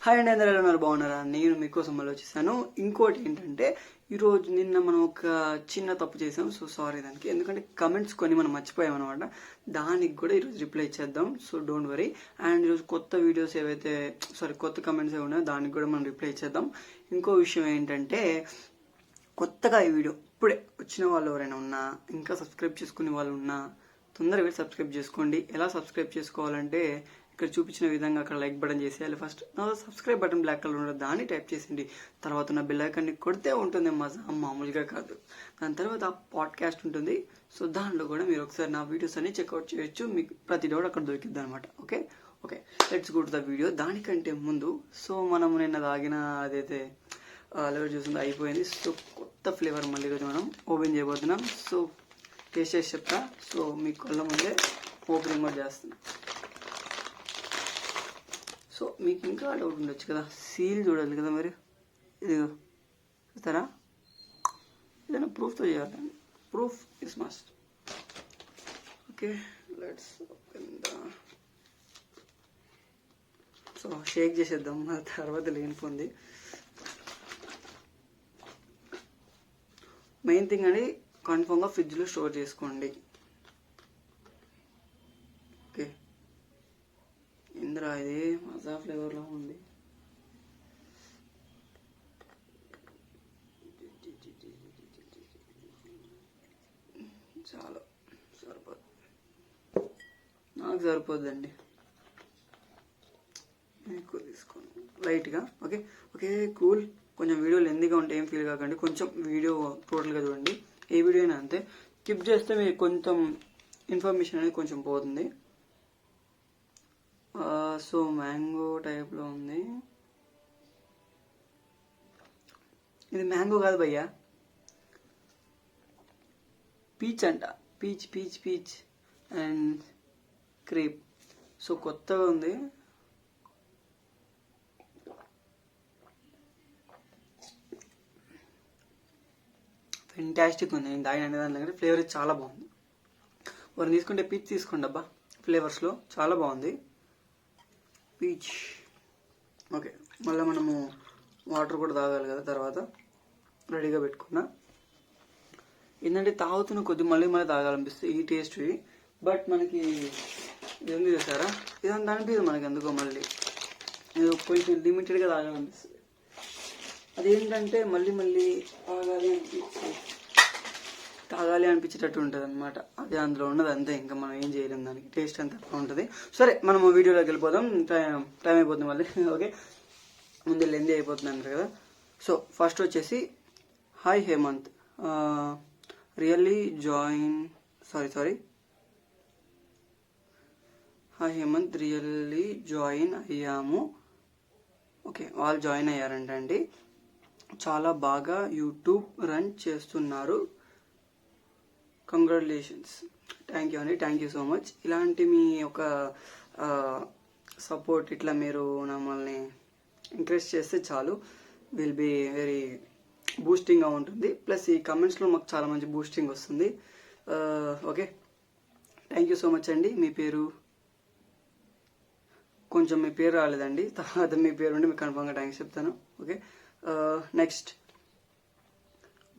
Hi అండి, అందరూ ఎలా ఉన్నారు? బాగున్నారా? నేను మీకోసం మళ్ళీ వచ్చేసాను. ఇంకోటి ఏంటంటే ఈరోజు నిన్న మనం ఒక చిన్న తప్పు చేసాం. సో సారీ దానికి. ఎందుకంటే కమెంట్స్ కొన్ని మనం మర్చిపోయాం అనమాట. దానికి కూడా ఈరోజు రిప్లై ఇచ్చేద్దాం. So don't worry. అండ్ ఈరోజు కొత్త వీడియోస్ ఏవైతే కొత్త కమెంట్స్ ఏవి ఉన్నాయో దానికి కూడా మనం రిప్లై ఇచ్చేద్దాం. ఇంకో విషయం ఏంటంటే కొత్తగా ఈ వీడియో ఇప్పుడే వచ్చిన వాళ్ళు ఎవరైనా ఉన్నా, ఇంకా సబ్స్క్రైబ్ చేసుకునే వాళ్ళు ఉన్నా తొందరగా సబ్స్క్రైబ్ చేసుకోండి. ఎలా సబ్స్క్రైబ్ చేసుకోవాలంటే ఇక్కడ చూపించిన విధంగా అక్కడ లైక్ బటన్ చేసేయాలి. ఫస్ట్ నా సబ్స్క్రైబ్ బటన్ బ్లాక్ కలర్ ఉండదు, దాన్ని టైప్ చేసింది. తర్వాత నా బెల్ ఐకాన్ని కొడితే ఉంటుంది మజా, మామూలుగా కాదు. దాని తర్వాత పాడ్కాస్ట్ ఉంటుంది. సో దాంట్లో కూడా మీరు ఒకసారి నా వీడియోస్ అన్ని చెక్అవుట్ చేయొచ్చు. మీకు ప్రతి డౌట్ అక్కడ దొరికిద్ది అనమాట. Okay okay let's go to the video. దానికంటే ముందు మనం నిన్న తాగిన అదైతే లెవెల్ చూసింది అయిపోయింది. సో కొత్త ఫ్లేవర్ మళ్ళీ ఈరోజు మనం ఓపెన్ చేయబోతున్నాం. సో టేస్ట్ చేసి చెప్తా. సో మీ కళ్ళ ముందే ఓపెనింగ్ కూడా చేస్తున్నాం. సో మీకు ఇంకా డౌట్ ఉండొచ్చు కదా, సీల్ చూడాలి కదా మరి. ఇదిగో చూస్తారా, ఏదైనా ప్రూఫ్తో చేయాలి. Proof is must. Okay let's open the. So shake చేసేద్దాం, తర్వాత లేనిపోంది. మెయిన్ థింగ్ అని కన్ఫర్మ్గా ఫ్రిడ్జ్లో స్టోర్ చేసుకోండి. ఓకే ఇంద్రా ఇది మజా ఫ్లేవర్లో ఉంది. చాలా సరిపోదు, నాకు సరిపోద్దండి. ఎక్కువ తీసుకోండి లైట్గా. Okay okay cool. కొంచెం వీడియో లెందీగా ఉంటే ఏం ఫీల్ కాకండి. కొంచెం వీడియో టోటల్గా చూడండి. ఏ వీడియో అయినా అంతే, స్కిప్ చేస్తే మీకు కొంచెం ఇన్ఫర్మేషన్ అనేది కొంచెం పోతుంది. సో మ్యాంగో టైప్లో ఉంది. ఇది మ్యాంగో కాదు భయ్యా, పీచ్ అంట. Peach peach peach and crepe. So కొత్తగా ఉంది. ఫెంటాస్టిక్ ఉంది. నేను తాగిన దానికంటే ఫ్లేవర్ చాలా బాగుంది. వారు తీసుకుంటే పీచ్ తీసుకోండి అబ్బా, ఫ్లేవర్స్లో చాలా బాగుంది పీచ్. ఓకే మళ్ళీ మనము వాటర్ కూడా తాగాలి కదా, తర్వాత రెడీగా పెట్టుకున్నా. ఏంటంటే తాగుతున్న కొద్ది మళ్ళీ తాగాలనిపిస్తుంది ఈ టేస్ట్. బట్ మనకి ఏంది చేస్తారా, ఇదంతా అనిపిస్తుంది మనకి ఎందుకో. మళ్ళీ ఏదో కొంచెం లిమిటెడ్గా తాగాలనిపిస్తుంది. అదేంటంటే మళ్ళీ తాగాలి అనిపించేటట్టు ఉంటుంది అనమాట. అది అందులో ఉన్నది అంతే, ఇంకా మనం ఏం చేయలేం. దానికి టేస్ట్ అంత అట్లా ఉంటుంది. సరే మనము వీడియోలోకి వెళ్ళిపోదాం, టైం అయిపోతుంది మళ్ళీ. ఓకే ముందు లెందీ అయిపోతుంది అంటారు కదా. సో ఫస్ట్ వచ్చేసి hi Hemant, really join sorry hi Hemant, really join అయ్యాము. ఓకే వాళ్ళు జాయిన్ అయ్యారంటండి. చాలా బాగా యూట్యూబ్ రన్ చేస్తున్నారు, కంగ్రాచులేషన్స్. థ్యాంక్ యూ అండి, థ్యాంక్ యూ సో మచ్. ఇలాంటి మీ ఒక సపోర్ట్ ఇట్లా మీరు మమ్మల్ని ఎంకరేజ్ చేస్తే చాలు, విల్ బీ వెరీ బూస్టింగ్గా ఉంటుంది. ప్లస్ ఈ కమెంట్స్లో మాకు చాలా మంచి బూస్టింగ్ వస్తుంది. Okay thank you so much అండి. మీ పేరు కొంచెం మీ పేరు రాలేదండి, తర్వాత మీ పేరు ఉండి మీకు కన్ఫర్మ్గా థ్యాంక్స్ చెప్తాను. ఓకే నెక్స్ట్,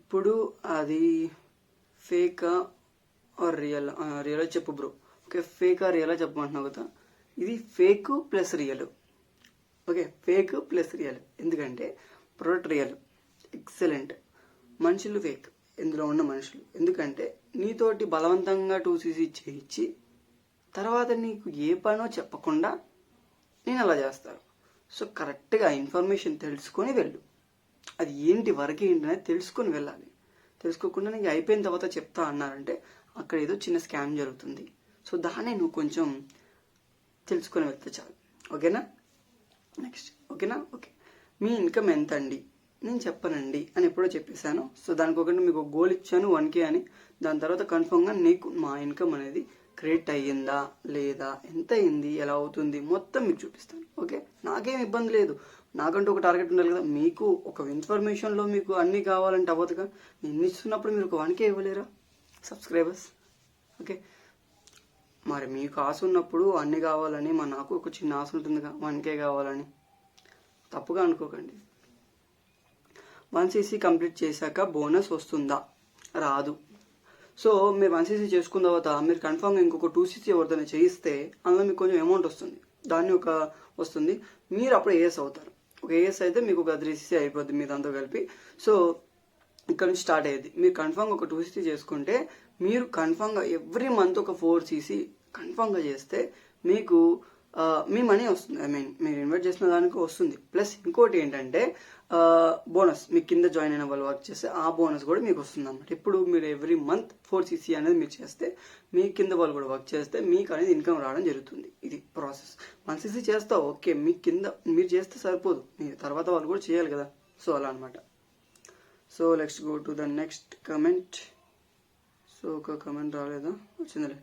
ఇప్పుడు అది ఫేకా ఆర్ రియల్? రియల్ చెప్పు బ్రో. ఓకే ఫేకా రియలా చెప్పమంటున్నావు కదా. ఇది fake plus real. Okay fake plus real. ఎందుకంటే ప్రోడక్ట్ రియల్, ఎక్సలెంట్. మనుషులు ఫేక్, ఇందులో ఉన్న మనుషులు. ఎందుకంటే నీతోటి బలవంతంగా 2cc చేయించి తర్వాత నీకు ఏ పనో చెప్పకుండా నేను అలా చేస్తాను. సో కరెక్ట్గా ఇన్ఫర్మేషన్ తెలుసుకొని వెళ్ళు. అది ఏంటి వరకు ఏంటనేది తెలుసుకొని వెళ్ళాలి. తెలుసుకోకుండా నీకు అయిపోయిన తర్వాత చెప్తా అన్నారంటే అక్కడ ఏదో చిన్న స్కామ్ జరుగుతుంది. సో దాన్ని నువ్వు కొంచెం తెలుసుకొని వెళ్తే చాలు. ఓకేనా నెక్స్ట్. ఓకేనా ఓకే మీ ఇన్కమ్ ఎంత అండి? నేను చెప్పనండి అని ఎప్పుడో చెప్పేశాను. సో దానికి ఒకటి మీకు గోల్ ఇచ్చాను 1K అని. దాని తర్వాత కన్ఫర్మ్గా నీకు మా ఇన్కమ్ అనేది క్రియేట్ అయ్యిందా లేదా, ఎంత అయింది, ఎలా అవుతుంది మొత్తం మీకు చూపిస్తాను. ఓకే నాకేం ఇబ్బంది లేదు. నాకంటూ ఒక టార్గెట్ ఉండాలి కదా. మీకు ఒక ఇన్ఫర్మేషన్లో మీకు అన్నీ కావాలంటే అవ్వదుగా. నేను ఇస్తున్నప్పుడు మీరు ఒక 1K ఇవ్వలేరా సబ్స్క్రైబర్స్? ఓకే మరి మీకు ఆశ ఉన్నప్పుడు అన్నీ కావాలని, నాకు ఒక చిన్న ఆశ ఉంటుందిగా 1K కావాలని. తప్పుగా అనుకోకండి. 1cc కంప్లీట్ చేశాక బోనస్ వస్తుందా? రాదు. సో మీరు 1cc చేసుకున్న తర్వాత మీరు కన్ఫామ్గా ఇంకొక 2cc ఎవరిదైనా చేయిస్తే అందులో మీకు కొంచెం అమౌంట్ వస్తుంది, దాన్ని ఒక వస్తుంది, మీరు అప్పుడు ఏఎస్ అవుతారు. ఒక ఏఎస్ అయితే మీకు ఒక 3cc అయిపోద్ది మీ దాంతో కలిపి. సో ఇక్కడ నుంచి స్టార్ట్ అయ్యేది. మీరు కన్ఫామ్గా ఒక 2cc చేసుకుంటే మీరు కన్ఫామ్గా ఎవ్రీ మంత్ ఒక 4cc కన్ఫామ్గా చేస్తే మీకు మీ మనీ వస్తుంది. ఐ మీన్ మీరు ఇన్వెస్ట్ చేసిన దానికి వస్తుంది. ప్లస్ ఇంకోటి ఏంటంటే బోనస్, మీ కింద జాయిన్ అయిన వాళ్ళు వర్క్ చేస్తే ఆ బోనస్ కూడా మీకు వస్తుంది అన్నమాట. ఇప్పుడు మీరు ఎవ్రీ మంత్ 4cc అనేది మీరు చేస్తే మీ కింద వాళ్ళు కూడా వర్క్ చేస్తే మీకు అనేది ఇన్కమ్ రావడం జరుగుతుంది. ఇది ప్రాసెస్. 1cc చేస్తా ఓకే, మీ కింద మీరు చేస్తే సరిపోదు, మీ తర్వాత వాళ్ళు కూడా చేయాలి కదా. సో అలా అనమాట. So let's go to the next comment. So ఒక కమెంట్ రాలేదా? వచ్చిందిలే.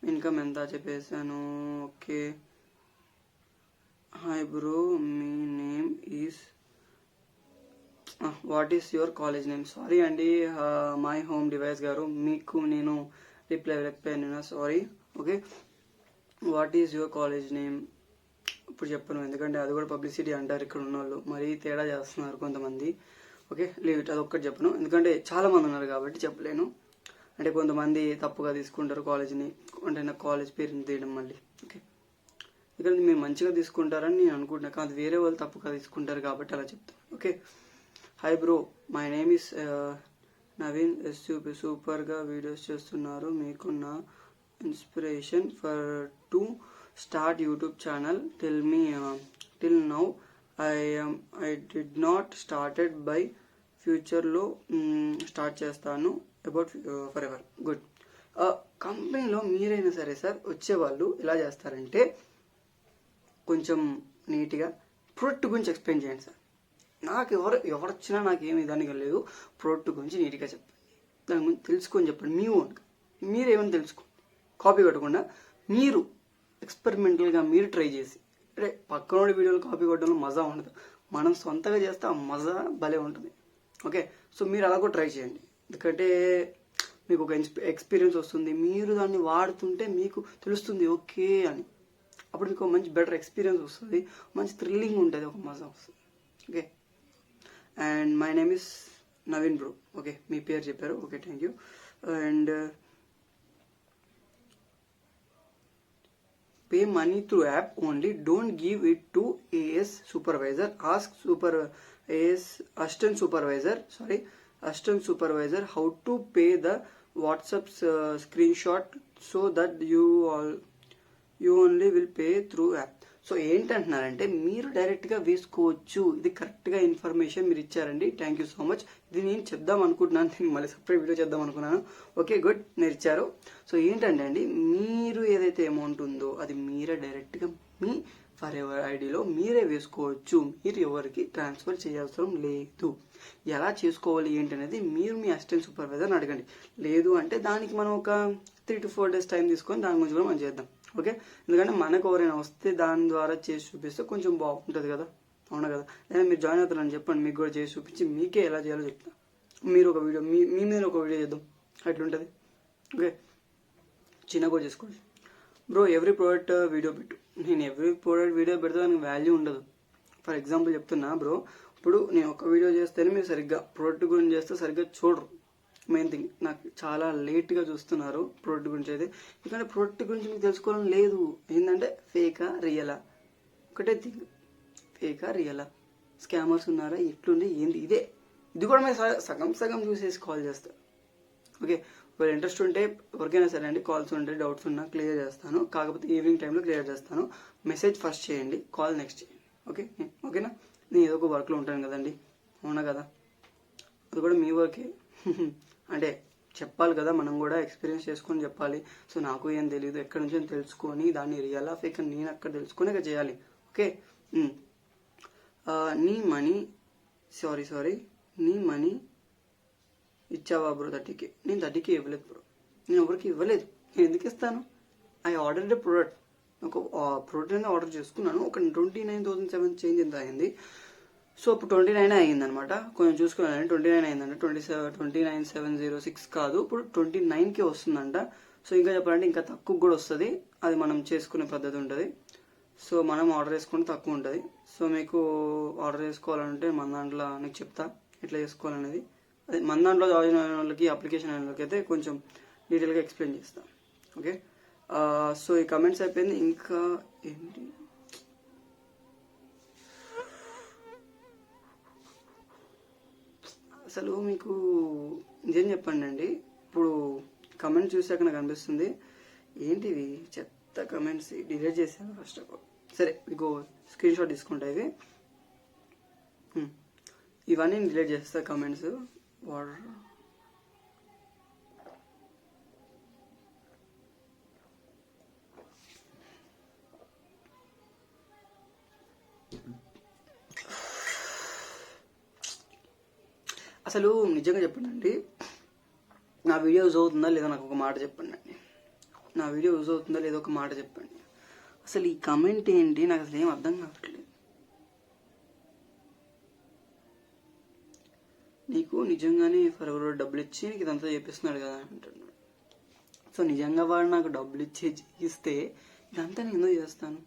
ఇన్కమ్ ఎంత చెప్పేసాను. ఓకే. హాయ్ బ్రో, మీ name is what is your college name? Sorry అండి, మై హోమ్ డివైస్ గారు, మీకు నేను రిప్లై ఇవ్వలేకపోయాను, sorry. Okay, what is your college name ఇప్పుడు చెప్పను, ఎందుకంటే అది కూడా పబ్లిసిటీ అంటారు ఇక్కడ ఉన్న వాళ్ళు, మరీ తేడా చేస్తున్నారు కొంతమంది. ఓకే, లీవ్ ఇట్, అది ఒక్కటి చెప్పను, ఎందుకంటే చాలా మంది ఉన్నారు కాబట్టి చెప్పలేను. అంటే కొంతమంది తప్పుగా తీసుకుంటారు కాలేజ్ని, అంటే నా కాలేజ్ పేరుని తీయడం మళ్ళీ. ఓకే, ఇక్కడ మీరు మంచిగా తీసుకుంటారని నేను అనుకుంటున్నా, కానీ వేరే వాళ్ళు తప్పుగా తీసుకుంటారు కాబట్టి అలా చెప్తాను. Okay. Hi bro, my name is Naveen SUP. సూపర్గా వీడియోస్ చేస్తున్నారు, మీకు నా inspiration for to start YouTube channel. Till now I did not started by ఫ్యూచర్లో స్టార్ట్ చేస్తాను అబౌట్ ఫర్ ఎవర్. గుడ్. కంపెనీలో మీరైనా సరే సార్ వచ్చేవాళ్ళు ఎలా చేస్తారంటే కొంచెం నీట్గా ప్రొడక్ట్ గురించి ఎక్స్ప్లెయిన్ చేయండి సార్. నాకు ఎవరు వచ్చినా నాకేమి ఇదానికి లేదు, ప్రొడక్ట్ గురించి నీట్గా చెప్పండి, దాని గురించి తెలుసుకొని చెప్పండి. మీ ఓన్గా మీరేమైనా తెలుసుకోండి, కాపీ కొట్టకుండా మీరు ఎక్స్పెరిమెంటల్గా మీరు ట్రై చేసి, అంటే పక్కనోడి వీడియోలు కాపీ కొట్టడంలో మజా ఉండదు, మనం సొంతగా చేస్తే ఆ మజా భలే ఉంటుంది. ఓకే, సో మీరు అలా కూడా ట్రై చేయండి, ఎందుకంటే మీకు ఒక ఎక్స్పీరియన్స్ వస్తుంది, మీరు దాన్ని వాడుతుంటే మీకు తెలుస్తుంది ఓకే అని, అప్పుడు మీకు మంచి బెటర్ ఎక్స్పీరియన్స్ వస్తుంది, మంచి థ్రిల్లింగ్ ఉంటుంది, ఒక మజా వస్తుంది. Okay, and my name is Naveen bro. Okay, మీ పేరు చెప్పారు, okay, thank you. And pay money through app only, don't give it to AS supervisor, ask assistant supervisor how to pay the WhatsApp screenshot so that you only will pay through app. So ఏంటంటున్నారంటే మీరు డైరెక్ట్గా వేసుకోవచ్చు, ఇది కరెక్ట్గా information మీరు ఇచ్చారండి, thank you so much. ఇది నేను చెప్దాం అనుకుంటున్నాను, నేను మళ్ళీ సపరేట్ వీడియో చేద్దాం అనుకున్నాను. ఓకే, గుడ్, మీరు ఇచ్చారు. సో ఏంటంటే అండి, మీరు ఏదైతే అమౌంట్ ఉందో అది మీరే డైరెక్ట్గా మీ ఫర్ ఎవర్ ఐడిలో మీరే వేసుకోవచ్చు, మీరు ఎవరికి ట్రాన్స్ఫర్ చేయాల్సిన లేదు. ఎలా చేసుకోవాలి ఏంటనేది మీరు మీ అసిస్టెంట్ సూపర్వైజర్ని అడగండి. లేదు అంటే దానికి మనం ఒక 3 to 4 days టైం తీసుకొని దాని గురించి కూడా మనం చేద్దాం. ఓకే, ఎందుకంటే మనకు ఎవరైనా వస్తే దాని ద్వారా చేసి చూపిస్తే కొంచెం బాగుంటుంది కదా, అవునా కదా. లేదా మీరు జాయిన్ అవుతారని చెప్పండి, మీకు కూడా చేసి చూపించి మీకే ఎలా చేయాలో చెప్తా. మీరు ఒక వీడియో మీ మీద ఒక వీడియో చేద్దాం, అట్లుంటుంది. ఓకే, చిన్న కూడా చేసుకోండి. బ్రో ఎవ్రీ ప్రోడక్ట్ వీడియో పెట్టు. నేను ఎవ్రీ ప్రోడక్ట్ వీడియో పెడితే దానికి వాల్యూ ఉండదు. ఫర్ ఎగ్జాంపుల్ చెప్తున్నా బ్రో, ఇప్పుడు నేను ఒక వీడియో చేస్తేనే మీరు సరిగ్గా ప్రోడక్ట్ గురించి చేస్తే సరిగ్గా చూడరు. మెయిన్ థింగ్, నాకు చాలా లేట్గా చూస్తున్నారు ప్రోడక్ట్ గురించి అయితే, ఎందుకంటే ప్రోడక్ట్ గురించి మీకు తెలుసుకోవాలని లేదు. ఏంటంటే ఫేకా రియలా, ఒకటే థింగ్, ఫేకా రియలా, స్కామర్స్ ఉన్నారా, ఎట్లుంది ఏంటి, ఇది కూడా మీరు సగం చూసేసి కాల్ చేస్తారు. ఓకే, ఒకవేళ ఇంట్రెస్ట్ ఉంటే ఎవరికైనా సరే అండి, కాల్స్ ఉంటే డౌట్స్ ఉన్నా క్లియర్ చేస్తాను, కాకపోతే ఈవినింగ్ టైంలో క్లియర్ చేస్తాను. మెసేజ్ ఫస్ట్ చేయండి, కాల్ నెక్స్ట్ చేయండి. ఓకేనా, నేను ఏదో ఒక వర్క్లో ఉంటాను కదండి, అవునా కదా, అది కూడా మీ వర్కే. అంటే చెప్పాలి కదా, మనం కూడా ఎక్స్పీరియన్స్ చేసుకొని చెప్పాలి. సో నాకు ఏం తెలియదు, ఎక్కడి నుంచి తెలుసుకొని దాన్ని రియల్ ఫేక్ అని నేను అక్కడ తెలుసుకొని ఇక చేయాలి. ఓకే, నీ మనీ ఇచ్చావా బ్రో 30K? నేను 30K ఇవ్వలేదు బ్రో, నేను ఎవరికి ఇవ్వలేదు. నేను ఎందుకు ఇస్తాను? ఐ ఆర్డర్డ్ ఎ ప్రోడక్ట్, ఒక ప్రోడక్ట్ అనేది ఆర్డర్ చేసుకున్నాను, ఒక 29,700 చేంజ్ ఎంత అయింది. సో ఇప్పుడు 29 అయ్యింది అనమాట, కొంచెం చూసుకోవాలండి. 29 అయిందంట, 29,706 కాదు, ఇప్పుడు 29K వస్తుందంట. సో ఇంకా చెప్పాలంటే ఇంకా తక్కువ కూడా వస్తుంది, అది మనం చేసుకునే పద్ధతి ఉంటుంది. సో మనం ఆర్డర్ చేసుకుంటే తక్కువ ఉంటుంది. సో మీకు ఆర్డర్ చేసుకోవాలంటే మన దాంట్లో నీకు చెప్తా ఎట్లా చేసుకోవాలనేది. అదే మన దాంట్లో జాయిన్ అయిన వాళ్ళకి, అప్లికేషన్ అయిన వాళ్ళకి అయితే కొంచెం డీటెయిల్గా ఎక్స్ప్లెయిన్ చేస్తాను. ఓకే, సో ఈ కమెంట్స్ అయిపోయింది. ఇంకా ఏంటి, అసలు మీకు నిజం చెప్పండి అండి, ఇప్పుడు కమెంట్ చూసాక నాకు అనిపిస్తుంది ఏంటివి చెత్త కమెంట్స్, డిలీట్ చేశాను ఫస్ట్ ఆఫ్ ఆల్. సరే మీకు స్క్రీన్ షాట్ తీసుకుంటా ఇవి, ఇవన్నీ డిలీట్ చేస్తా కమెంట్స్. వాటర్ అసలు నిజంగా చెప్పండి అండి, నా వీడియో యూజ్ అవుతుందా లేదా నాకు ఒక మాట చెప్పండి అండి. నా వీడియో యూజ్ అవుతుందా లేదా ఒక మాట చెప్పండి. అసలు ఈ కమెంట్ ఏంటి నాకు అసలు ఏం అర్థం కావట్లేదు. నీకు నిజంగానే ఫర్ ఎవరో డబ్బులు ఇచ్చి నీకు ఇదంతా చేపిస్తున్నాడు కదా అంటున్నాడు. సో నిజంగా వాడు నాకు డబ్బులు ఇస్తే ఇదంతా నేను ఎందుకు చేస్తాను?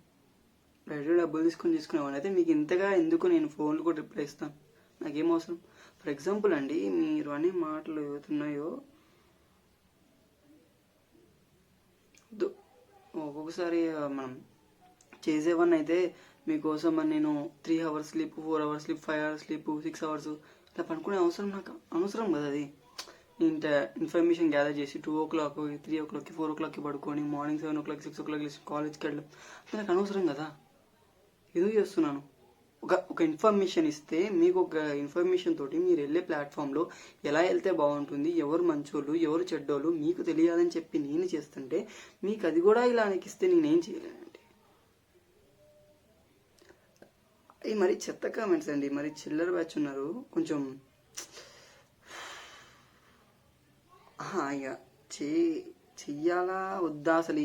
బయట డబ్బులు తీసుకునేవాడు అయితే మీకు ఇంతగా ఎందుకు నేను ఫోన్లు కూడా రిప్లై ఇస్తాను? నాకేం అవసరం? ఫర్ ఎగ్జాంపుల్ అండి, మీరు అనే మాటలు ఏవైతున్నాయో ఒక్కొక్కసారి మనం చేసేవన్నీ అయితే మీకోసం నేను 3 hours sleep, 4 hours sleep, 5 hours sleep, 6 hours ఇట్లా పనుకునే అవసరం నాకు అనవసరం కదా. అది ఇంత ఇన్ఫర్మేషన్ గ్యాదర్ చేసి 2 o'clock, 3 o'clock, 4 o'clock పడుకొని మార్నింగ్ 7 o'clock, 6 o'clock కాలేజ్కి వెళ్ళడం నాకు అనవసరం కదా. ఎందుకు చేస్తున్నాను? ఒక ఇన్ఫర్మేషన్ ఇస్తే మీకు ఒక ఇన్ఫర్మేషన్ తోటి మీరు వెళ్ళే ప్లాట్ఫామ్లో ఎలా వెళ్తే బాగుంటుంది, ఎవరు మంచోళ్ళు ఎవరు చెడ్డోళ్ళు మీకు తెలియాలని చెప్పి నేను చేస్తుంటే మీకు అది కూడా ఇలా అనిపిస్తే నేనేం చేయలేనండి. ఈ మరి చెత్త కామెంట్స్ అండి, మరి చిల్లర బ్యాచ్ ఉన్నారు కొంచెం. ఇక చెయ్యాలా వద్దా అసలు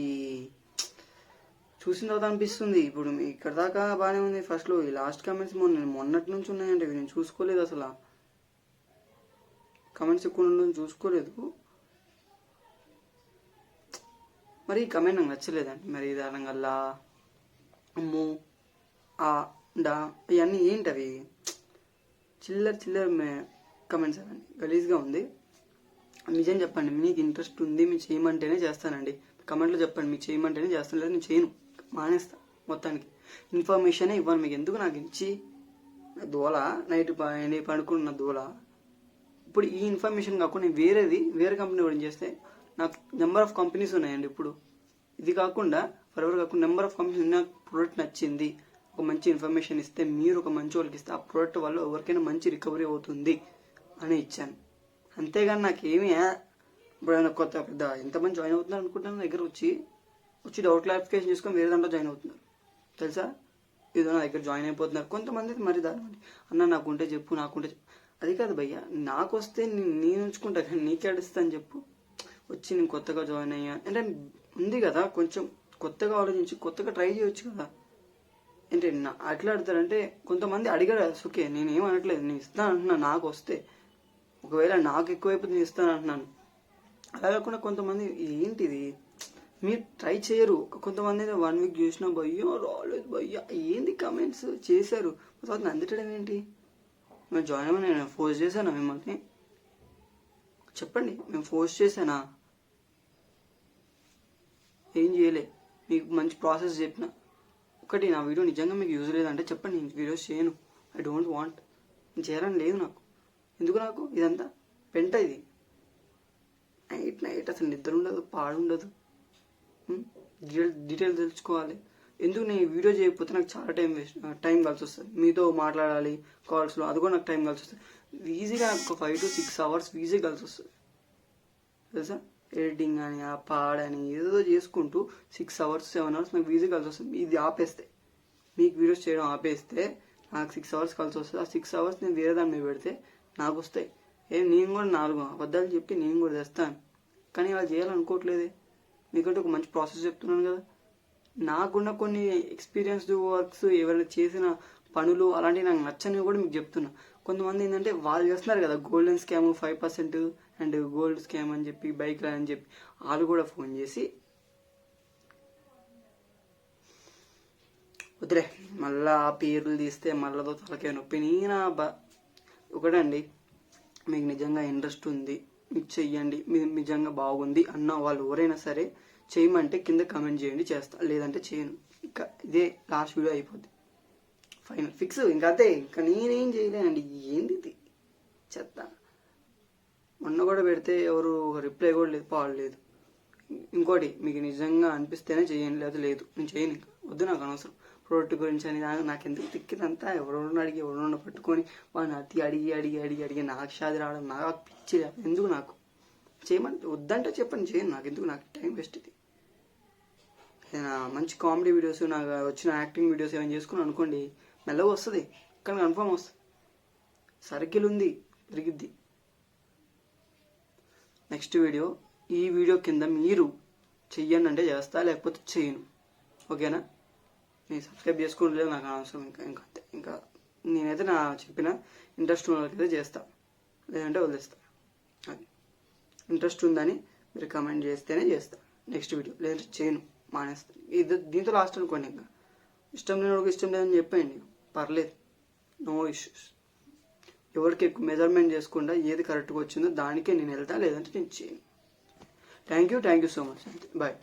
చూసిన తర్వాత అనిపిస్తుంది. ఇప్పుడు ఇక్కడ దాకా బాగానే ఉంది, ఫస్ట్లో ఈ లాస్ట్ కామెంట్స్ మొన్నటి నుంచి ఉన్నాయంటే నేను చూసుకోలేదు. అసలు కమెంట్స్ ఎక్కువ ఉండడం చూసుకోలేదు. మరి ఈ కమెంట్ నాకు నచ్చలేదండి. మరి దానివల్ల అమ్మో డా ఇవన్నీ ఏంటి అవి చిల్లర కమెంట్స్ అవన్నీ గలీజ్గా ఉంది. నిజం చెప్పండి, మీకు ఇంట్రెస్ట్ ఉంది మీకు చేయమంటేనే చేస్తానండి. కమెంట్లో చెప్పండి మీకు చేయమంటేనే చేస్తాను, లేదు నేను చేయను, మానేస్తా. మొత్తానికి ఇన్ఫర్మేషనే ఇవ్వను మీకు. ఎందుకు నాకు ఇచ్చి దోల నైట్ పడుకున్న దోల. ఇప్పుడు ఈ ఇన్ఫర్మేషన్ కాకుండా నేను వేరే కంపెనీ కూడా చేస్తే నాకు నెంబర్ ఆఫ్ కంపెనీస్ ఉన్నాయండి. ఇప్పుడు ఇది కాకుండా ఫర్ఎవర్ కాకుండా నెంబర్ ఆఫ్ కంపెనీస్, నాకు ప్రోడక్ట్ నచ్చింది, ఒక మంచి ఇన్ఫర్మేషన్ ఇస్తే మీరు ఒక మంచి వాళ్ళకి ఇస్తే ఆ ప్రోడక్ట్ వల్ల ఎవరికైనా మంచి రికవరీ అవుతుంది అని ఇచ్చాను. అంతేగాని నాకేమీ ఇప్పుడు కొత్త పెద్ద ఎంతమంది జాయిన్ అవుతున్నారు అనుకుంటున్నాను దగ్గర వచ్చి డౌట్ క్లారిఫికేషన్ చేసుకొని వేరే దాంట్లో జాయిన్ అవుతున్నారు తెలుసా. ఏదో నా దగ్గర జాయిన్ అయిపోతున్నారు కొంతమంది. మరి దాని అన్న నాకుంటే చెప్పు, నాకుంటే చెప్పు. అది కాదు భయ్యా, నాకు వస్తే నేను ఉంచుకుంటా కానీ నీకే అడుస్తాను చెప్పు. వచ్చి నేను కొత్తగా జాయిన్ అయ్యా అంటే ఉంది కదా, కొంచెం కొత్తగా ఆలోచించి కొత్తగా ట్రై చేయొచ్చు కదా. అంటే అట్లా అడుగుతారంటే కొంతమంది అడిగారు. ఓకే నేను ఏమనట్లేదు, నేను ఇస్తాను అంటున్నాను. నాకు వస్తే ఒకవేళ నాకు ఎక్కువైపోతే నేను ఇస్తాను అంటున్నాను. అలా కాకుండా కొంతమంది ఏంటిది మీరు ట్రై చేయరు. కొంతమంది 1 week చూసినా భయ్యా రాలేదు భయ్యా ఏంది కమెంట్స్ చేశారు. తర్వాత అందటం ఏంటి? మేము జాయిన్ అవ్వని నేను ఫోర్స్ చేశానా మిమ్మల్ని? చెప్పండి, మేము ఫోర్స్ చేశానా? ఏం చేయలే. మీకు మంచి ప్రాసెస్ చెప్పిన. ఒకటి నా వీడియో నిజంగా మీకు యూజ్ లేదంటే చెప్పండి, నేను వీడియోస్ చేయను. I don't want. నేను చేయాలని లేదు నాకు. ఎందుకు నాకు ఇదంతా పెంట ఇది. నైట్ అసలు నిద్ర ఉండదు, పాడుండదు. డీటెయిల్స్ తెలుసుకోవాలి. ఎందుకు నేను వీడియో చేయకపోతే నాకు చాలా టైం కలిసి వస్తుంది. మీతో మాట్లాడాలి కాల్స్లో, అది కూడా నాకు టైం కలిసి వస్తుంది. ఈజీగా నాకు ఒక 5 to 6 hours ఈజీగా కలిసి వస్తుంది తెలుసా. ఎడిటింగ్ అని ఆ పాడని ఏదో చేసుకుంటూ 6 hours 7 hours నాకు ఈజీగా కలిసి వస్తుంది. ఇది ఆపేస్తే, మీకు వీడియోస్ చేయడం ఆపేస్తే నాకు 6 hours కలిసి వస్తుంది. ఆ 6 hours నేను వేరే దాని మీద పెడితే నాకు వస్తాయి. నేను కూడా 4 అబద్ధాలు చెప్పి నేను కూడా తెస్తాను, కానీ వాళ్ళు చేయాలనుకోవట్లేదే. మీకంటే ఒక మంచి ప్రాసెస్ చెప్తున్నాను కదా. నాకున్న కొన్ని ఎక్స్పీరియన్స్డ్ వర్క్స్, ఎవరైనా చేసిన పనులు అలాంటివి నాకు నచ్చనివి కూడా మీకు చెప్తున్నా. కొంతమంది ఏంటంటే వాళ్ళు చేస్తున్నారు కదా golden scam 5% and gold scam అని చెప్పి బైక్ అని చెప్పి వాళ్ళు కూడా ఫోన్ చేసి వదిలే, మళ్ళా ఆ పేర్లు తీస్తే మళ్ళీ తలకే నొప్పి. ఒకటండి, మీకు నిజంగా ఇంట్రెస్ట్ ఉంది, మీకు చెయ్యండి, మీరు నిజంగా బాగుంది అన్న వాళ్ళు ఎవరైనా సరే చేయమంటే కింద కమెంట్ చేయండి, చేస్తా. లేదంటే చేయను. ఇంకా ఇదే లాస్ట్ వీడియో అయిపోద్ది, ఫైనల్ ఫిక్స్. ఇంకా అంతే, ఇంకా నేనేం చేయలేనండి. ఏంది ఇది చెత్త. మొన్న కూడా పెడితే ఎవరు రిప్లై కూడా లేదు, పాడలేదు. ఇంకోటి, మీకు నిజంగా అనిపిస్తేనే చేయండి, లేదా లేదు. నేను చేయను, ఇంకా వద్దు, నాకు అనవసరం. ప్రోడక్ట్ గురించి అని నాకు ఎందుకు తిక్కిదంతా. ఎవరెవరిని అడిగి ఎవరెవరిని పట్టుకొని వాడిని అతి అడిగి అడిగి అడిగి అడిగి నాకు షాది రావడం, నాకు పిచ్చి ఎందుకు. నాకు చేయమంటే వద్దంటే చెప్పండి, చేయను. నాకు ఎందుకు, నాకు టైం వేస్ట్ ఇది. ఏదైనా మంచి కామెడీ వీడియోస్, నాకు వచ్చిన యాక్టింగ్ వీడియోస్ ఏమైనా చేసుకుని అనుకోండి, మెల్లగా వస్తుంది, కానీ కన్ఫర్మ్ వస్తుంది. సర్కిల్ ఉంది, పెరిగిద్ది. నెక్స్ట్ వీడియో, ఈ వీడియో కింద మీరు చెయ్యండి అంటే చేస్తా, లేకపోతే చేయను. ఓకేనా? నేను సబ్స్క్రైబ్ చేసుకోవట్లేదు, నాకు అవసరం. ఇంకా అంతే. ఇంకా నేనైతే నా చెప్పిన ఇంట్రెస్ట్ ఉన్న వాళ్ళకైతే చేస్తా, లేదంటే వదిలేస్తా. అది ఇంట్రెస్ట్ ఉందని మీరు కమెంట్ చేస్తేనే చేస్తా నెక్స్ట్ వీడియో, లేదంటే చేయను, మానేస్తాను. దీంతో లాస్ట్ అనుకోండి. ఇంకా ఇష్టం లేని ఇష్టం లేదని చెప్పండి, పర్లేదు, నో ఇష్యూస్. ఎవరికి ఎక్కువ మెజర్మెంట్ చేసుకుండా ఏది కరెక్ట్గా వచ్చిందో దానికే నేను వెళ్తా, లేదంటే నేను చేయను. Thank you so much. Bye.